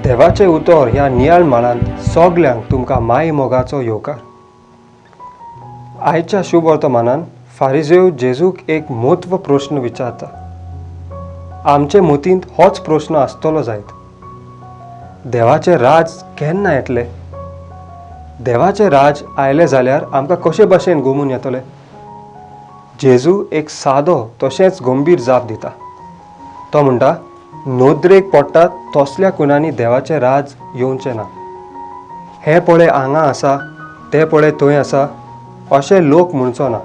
देवाचे उतर ह्या नियाळ माळांत सगल्यांक तुमकां माय मोगाचो येवकार. आयच्या शुभ वर्तमानान फारिजेव जेजूक एक म्हत्व प्रश्न विचारता. आमचे मतींत होच प्रश्न आसतलो जायत. देवाचे राज केन्ना येतले? देवाचे राज आयले जाल्यार आमकां कशे भाशेन गोमून येतले? जेजू एक सादो तशेंच गंभीर जाप दिता. तो म्हणटा, नोदरेक पडटात तसल्या कुणांनी देवाचें राज येवचें ना. हे पळय हांगा आसा, ते पळय थंय आसा, अशें लोक म्हणचो ना.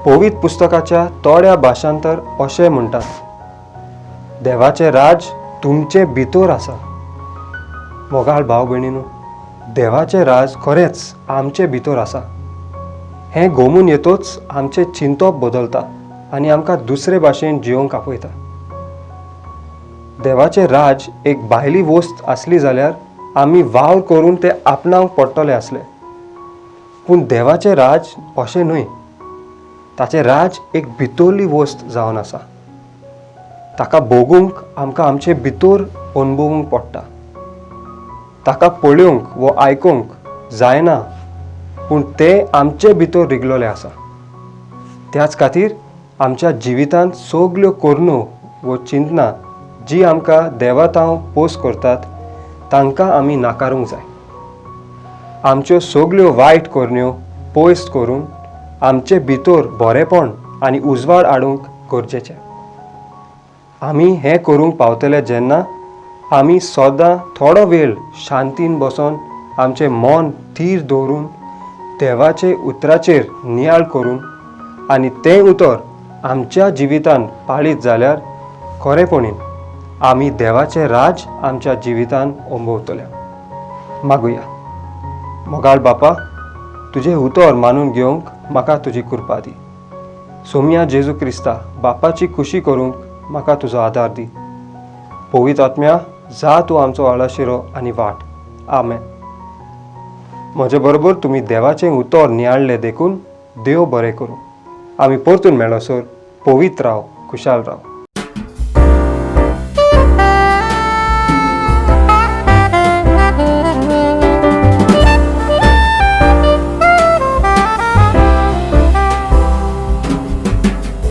पवित्र पुस्तकाच्या थोड्या भाशांतर अशें म्हणटात, देवाचें राज तुमचे भितर आसा. मोगाळ भाव भयणीनो, देवाचें राज खरेंच आमचे भितर आसा. हें गोमून येतूच आमचें चिंतप बदलता आनी आमकां दुसरे भाशेन जियोंक आपयता. देवाचें राज एक भायली वस्त आसली जाल्यार आमी वावर करून तें आपणावंक पडटले आसले. पूण देवाचें राज अशें न्हय. ताचें राज एक भितरली वस्त जावन आसा. ताका भोगूंक आमकां आमचे भितर अणभवूंक पडटा. ताका पळोवंक वो आयकूंक जायना, पूण तें आमचे भितर रिगलोलें आसा. त्याच खातीर आमच्या जिवितांत सगल्यो करनो वो चिंतना जी आमकां देवातांव पोस करतात, तांकां आमी नाकारूंक जाय. आमच्यो सगल्यो वायट करण्यो पयस करून आमचे भितर बरेपण आनी उजवाड हाडूंक गरजेचें. आमी हें करूंक पावतले जेन्ना आमी सदां थोडो वेळ शांतीन बसून आमचें मन थीर दवरून देवाचे उतराचेर नियाळ करून आनी तें उतर आमच्या जिवितांत पाळीत जाल्यार खरेपणीन आमी देवाचें राज आमच्या जिवितांत अणभवतले. मागुया. मोगाळ बापा, तुजें उतर मानून घेवंक म्हाका तुजी कृपा दी. सोम्या जेजू क्रिस्ता, बापाची खुशी करूंक म्हाका तुजो आदार दी. पवित्र आत्म्या, जा तूं आमचो आळाशिरो आनी वाट. आमेन. म्हजे बरोबर तुमी देवाचें उतर नियाळलें देखून देव बरें करूं. आमी परतून मेळसर पवित्र राव, खुशाल राव.